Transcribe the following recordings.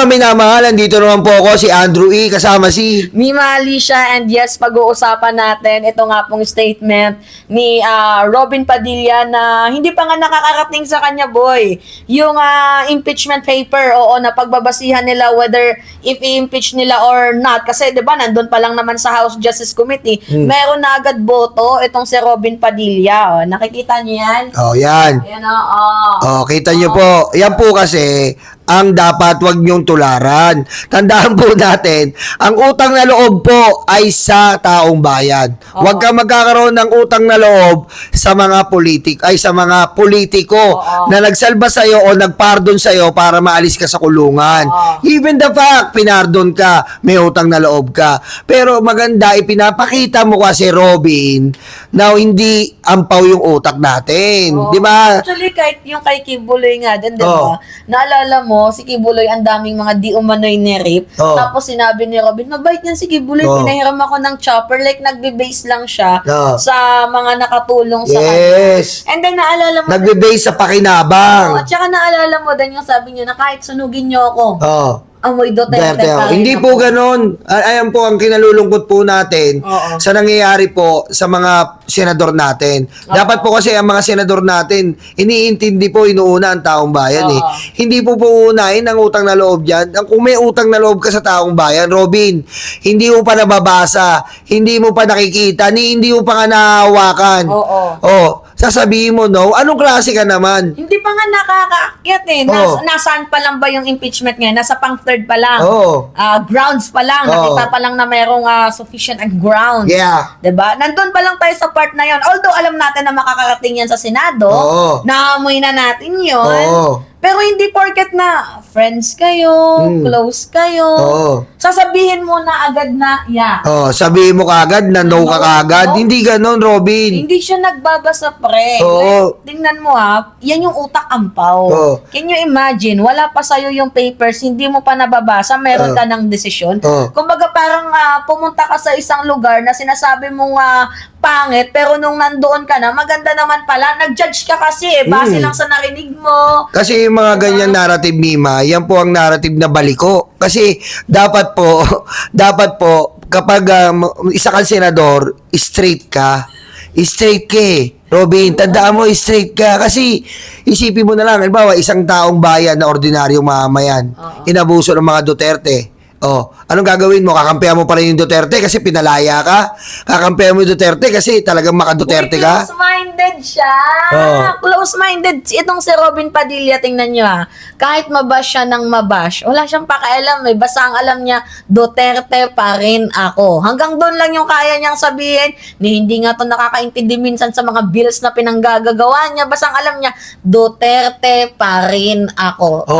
mga minamahal, nandito naman po ako, si Andrew E. Kasama si Mima Alicia, and yes, pag-uusapan natin ito nga pong statement ni Robin Padilla na hindi pa nga nakakarating sa kanya, boy. Yung impeachment paper, oo, na pagbabasihan nila whether if i-impeach nila or not. Kasi 'di ba, nandun pa lang naman sa House Justice Committee, meron na agad boto itong si Robin Padilla. Oh. Nakikita niyo yan? Oh, yan. Ayan, oo. Oh, kita nyo po. Yan po kasi ang dapat wag nyong tularan. Tandaan po natin, ang utang na loob po ay sa taong bayan. Huwag ka magkakaroon ng utang na loob sa mga sa mga politiko na nagsalba sa iyo o nagpardon sa iyo para maalis ka sa kulungan. Even the fact pinardon ka, may utang na loob ka. Pero maganda ipinapakita mo kasi, Robin, na hindi ampaw yung utak natin. Di ba? Actually, kahit yung kay Kibuloy nga din, di ba? Naalala mo, si Kibuloy ang daming mga di umano'y ni-rape. Tapos sinabi ni Robin, mabait niyan si Kibuloy, pinahiram ako ng chopper, like nagbe-base lang siya sa mga nakatulong sa kanya. And then naalala mo, nagbe-base sa pakinabang. at saka naalala mo din yung sabi niya na kahit sunugin niyo ako, amoy Duterte pa rin Hindi ako. po ganun. Ayan po ang kinalulungkot po natin sa nangyayari po sa mga senador natin. Dapat po kasi ang mga senador natin, iniintindi po, inuuna ang taong bayan eh. Hindi po uunahin ang utang na loob dyan. Kung may utang na loob ka sa taong bayan, Robin, hindi mo pa nababasa, hindi mo pa nakikita, hindi mo pa nga nahahawakan. Sasabihin mo, no? Anong klase ka naman? Hindi pa nga nakakaakyat eh. Nasaan pa lang ba yung impeachment ngayon? Nasa pang third pa lang. Grounds pa lang. Nakita pa lang na mayroong sufficient grounds. Diba? Nandun pa lang tayo sa part na yon. Although alam natin na makakarating yan sa Senado, naamoy na natin yon. Pero hindi porket na friends kayo, close kayo, sasabihin mo na agad na, sabihin mo kaagad na no ka kaagad. Hindi ganon, Robin. Hindi siya nagbabasa, pre. Tingnan mo yan yung utak ampaw. Can you imagine, wala pa sa'yo yung papers, hindi mo pa nababasa, meron ka ng desisyon. Kumbaga parang pumunta ka sa isang lugar na sinasabi mong pangit, pero nung nandoon ka na, maganda naman pala. Nag-judge ka kasi base lang sa narinig mo. Kasi yung mga ganyang narrative, Mima, yan po ang narrative na baliko. Kasi dapat po, kapag isa kang senador, straight ka eh. Robin, tandaan mo, straight ka. Kasi isipin mo na lang, halimbawa, isang taong bayan na ordinaryong mamamayan, inabuso ng mga Duterte. Anong gagawin mo? Kakampihan mo pa rin yung Duterte kasi pinalaya ka? Kakampihan mo yung Duterte kasi talagang maka-Duterte ka? Close-minded siya. Close-minded. Itong si Robin Padilla, tingnan nyo kahit mabash siya ng mabash, wala siyang pakialam basta ang alam niya, Duterte pa rin ako. Hanggang doon lang yung kaya niyang sabihin, hindi nga to nakakaintindi minsan sa mga bills na pinanggagawa niya. Basta ang alam niya, Duterte pa rin ako.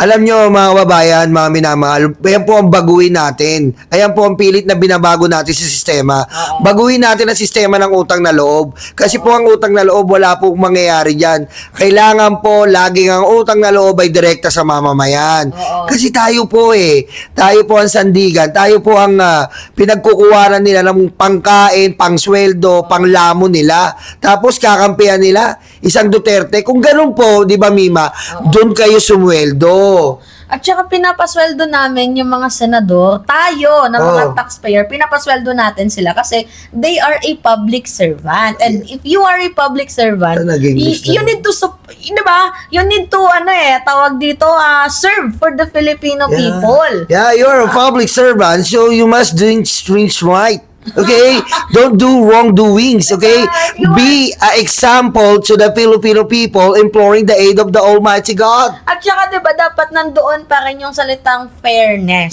Alam nyo, mga kababayan, mga minamahal, ayan po ang baguhin natin. Ayan po ang pilit na binabago natin sa sistema. Baguhin natin ang sistema ng utang na loob. Kasi po ang utang na loob, wala po mangyayari dyan. Kailangan po, laging ang utang na loob ay direkta sa mamamayan. Kasi tayo po ang sandigan. Tayo po ang pinagkukuwaran nila ng pangkain, pangsweldo, panglamon nila. Tapos kakampihan nila isang Duterte. Kung ganun po, di ba, Mima, doon kayo sumweldo. At saka pinapasweldo namin yung mga senador, tayo na mga taxpayer, pinapasweldo natin sila kasi they are a public servant. And if you are a public servant, you need to, diba? You need to, tawag dito, serve for the Filipino people. You're a public servant, so you must do things right. Okay? Don't do wrongdoings, okay? Be an example to the Filipino people imploring the aid of the Almighty God. At saka, diba, dapat nandoon pa rin yung salitang fairness.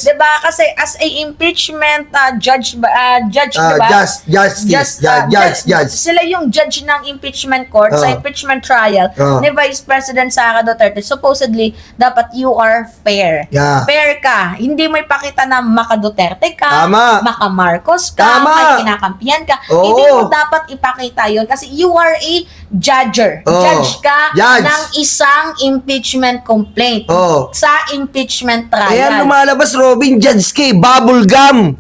Diba? Kasi as a impeachment judge, diba? Judge. Sila yung judge ng impeachment court sa impeachment trial ni Vice President Sara Duterte. Supposedly, dapat you are fair. Fair ka. Hindi mo ipakita na maka-Duterte ka, maka-Marcos ka, may kinakampihan ka. Hindi mo dapat ipakita yun kasi you are a judger. Judge ka ng isang impeachment complaint sa impeachment trial. Ayan, lumalabas, Robin, judge ka, bubble gum.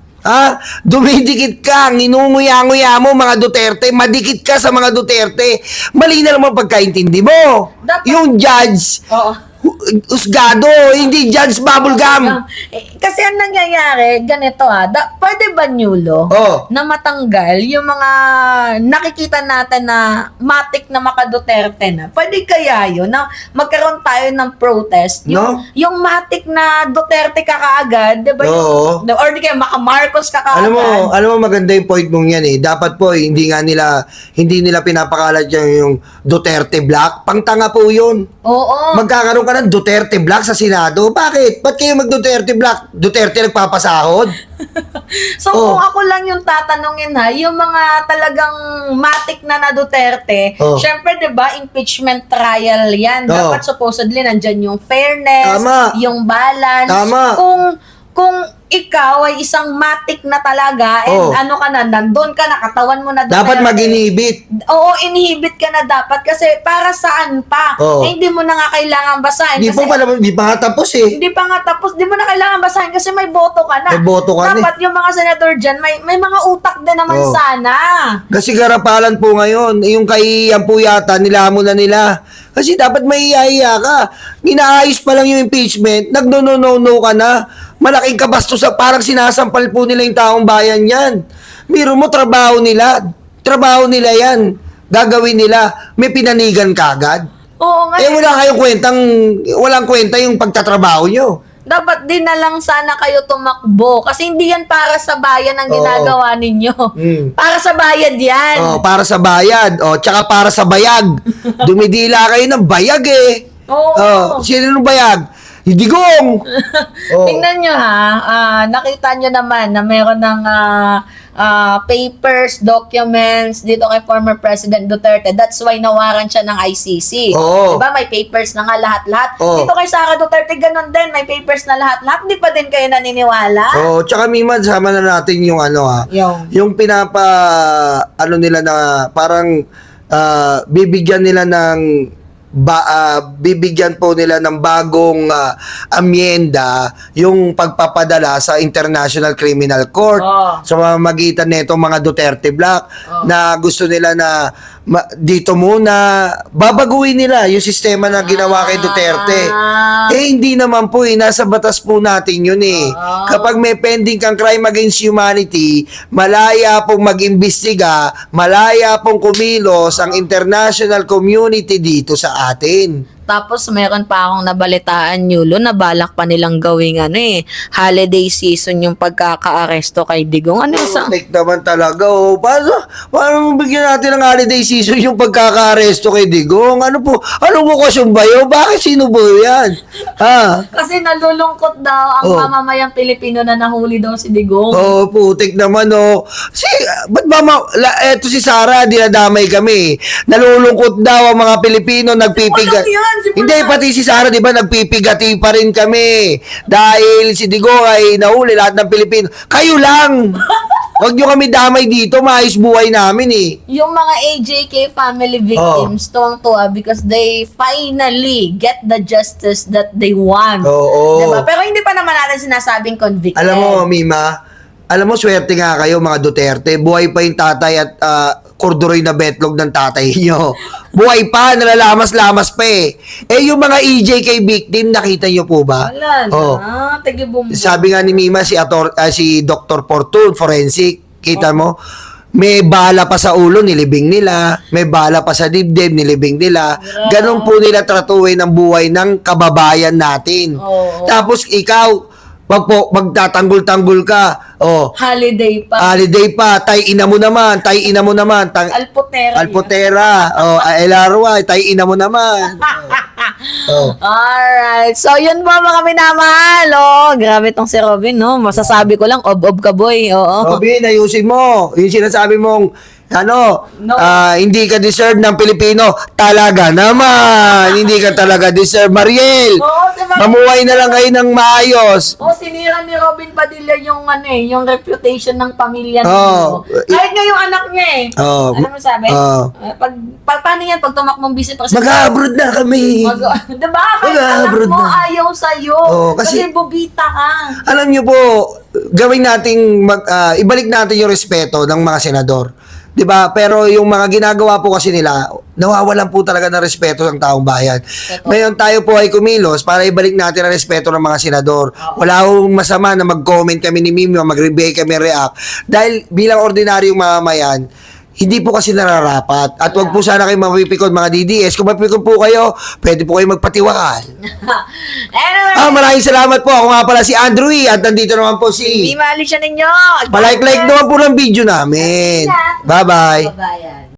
Dumidikit ka, nginunguya-nguya mo mga Duterte, madikit ka sa mga Duterte. Mali na naman pagkaintindi mo. Dapat, yung judge, usgado, hindi Judge Bubblegum. Kasi ang nangyayari, ganito pwede ba Nyulo na matanggal yung mga nakikita natin na matik na maka-Duterte na? Pwede kaya yun na magkaroon tayo ng protest? Yung matik na Duterte ka kaagad, di ba? Or di kaya maka-Marcos ka kaagad. Alam mo maganda yung point mong yan eh. Dapat po, hindi nila pinapakalat yung Duterte Black. Pangtanga po yun. Oo. Magkakaroon ka ng Duterte Black sa Senado. Bakit? Ba't kayo mag-Duterte Black? Duterte nagpapasahod? So, kung ako lang yung tatanungin yung mga talagang matik na Duterte, syempre, di ba, impeachment trial yan. Dapat supposedly nandyan yung fairness, yung balance. Kung ikaw ay isang matik na talaga, and nandun ka, nakatawan mo na Duterte. Dapat mag-inhibit. Oo, inhibit ka na dapat kasi para saan pa? Hindi mo na nga kailangan basahin. Hindi pa nga tapos eh. Hindi pa nga tapos, hindi mo na kailangan basahin kasi may boto ka na. May boto ka dapat yung mga senador dyan, may mga utak din naman sana. Kasi garapalan po ngayon, yung kaiyan po yata, nilamon na nila. Kasi dapat may iyahiya ka. Inaayos pa lang yung impeachment, nagno-no-no ka na. Malaking kabastos, parang sinasampal po nila yung taong bayan yan. Biro mo, trabaho nila yan. Gagawin nila, may pinanigan kagad. Oo nga. Walang kwenta yung pagtatrabaho nyo. Dapat din na lang sana kayo tumakbo. Kasi hindi yan para sa bayan ang ginagawa ninyo. Para sa bayad yan. Para sa bayad. Tsaka para sa bayag. Dumidila kayo ng bayag eh. Sino ng bayag? Digong! Tingnan nyo nakita nyo naman na meron ng papers, documents dito kay former President Duterte. That's why nawaran siya ng ICC. Diba? May papers na nga lahat-lahat. Dito kay Sara Duterte, ganun din. May papers na lahat-lahat. Hindi pa din kayo naniniwala? Tsaka Mima, sama na natin yung yung nila na parang bibigyan nila ng bibigyan po nila ng bagong amyenda yung pagpapadala sa International Criminal Court sa pamamagitan nitong mga Duterte Black na gusto nila na dito muna babaguhin nila yung sistema na ginawa kay Duterte. Hindi naman po nasa batas po natin yun eh. Kapag may pending kang crime against humanity, malaya pong mag-imbestiga, malaya pong kumilos ang international community dito sa atin. Tapos meron pa akong nabalitaan, Yulo, na balak pa nilang gawing holiday season yung pagkaka-aresto kay Digong. Take naman talaga. Paano bigyan natin ng holiday season yung pagkaka-aresto kay Digong? Ano okasyon ba yun? Bakit sino ba yan? Kasi nalulungkot daw ang mamamayang Pilipino na nahuli daw si Digong. Putik naman ba't ba eto si Sara, dinadamay kami. Nalulungkot daw ang mga Pilipino, nagpipigat. Hindi, pati si Sara, di ba, nagpipigati pa rin kami. Dahil si Digong ay nahuli lahat ng Pilipino. Kayo lang! Huwag nyo kami damay dito, maayos buhay namin eh. Yung mga AJK family victims, tuwang-tuwa because they finally get the justice that they want. Diba? Pero hindi pa naman natin sinasabing convicted. Alam mo, Mima, swerte nga kayo mga Duterte. Buhay pa yung tatay at korduroy na betlog ng tatay nyo. Buhay pa, nalalamas-lamas pa eh. Yung mga EJK victim, nakita nyo po ba? Wala na, tagibumbo. Sabi nga ni Mima, si Dr. Fortune, forensic, kita mo? May bala pa sa ulo, nilibing nila. May bala pa sa dibdib, nilibing nila. Ganon po nila tratuhin ang buhay ng kababayan natin. Tapos ikaw, magtatanggol-tanggol ka. Holiday pa. Tay ina mo naman. Alpotera. Elarwa. Tay ina mo naman. Alright. So, yun po mga minamahal. Grabe tong si Robin, no? Masasabi ko lang, ob-ob ka, boy. Robin, ayusin mo. Yung sinasabi mong, hindi ka deserve ng Pilipino. Talaga naman. Hindi ka talaga deserve. Mariel, mamuhay na lang kayo ng maayos. Sinira ni Robin Padilla yung yung reputation ng pamilya niyo. Kahit nga yung anak niya eh. Alam mo sabi? Paano yan pag tumakbong vice president? Mag-abroad na kami. Diba? Kahit anak mo ayaw sa'yo. Kasi bobita ka. Alam niyo po, gawin nating ibalik natin yung respeto ng mga senador. 'di ba? Pero yung mga ginagawa po kasi nila, nawawalan po talaga ng respeto ng taong bayan. Ngayon tayo po ay kumilos para ibalik natin ang respeto ng mga senador. Wala akong masama na mag-comment kami ni Mimi, mag-rebate kami, react. Dahil bilang ordinaryong mamamayan, hindi po kasi nararapat. At wag po sana kayo mapipikon mga DDS. Kung mapipikon po kayo, pwede po kayo magpatiwakal. Anyway, Maraming salamat po. Ako nga pala si Andrew E. At nandito naman po si... Mima Alicia ninyo. Palike-like naman po ng video namin. Bye-bye. Babayan.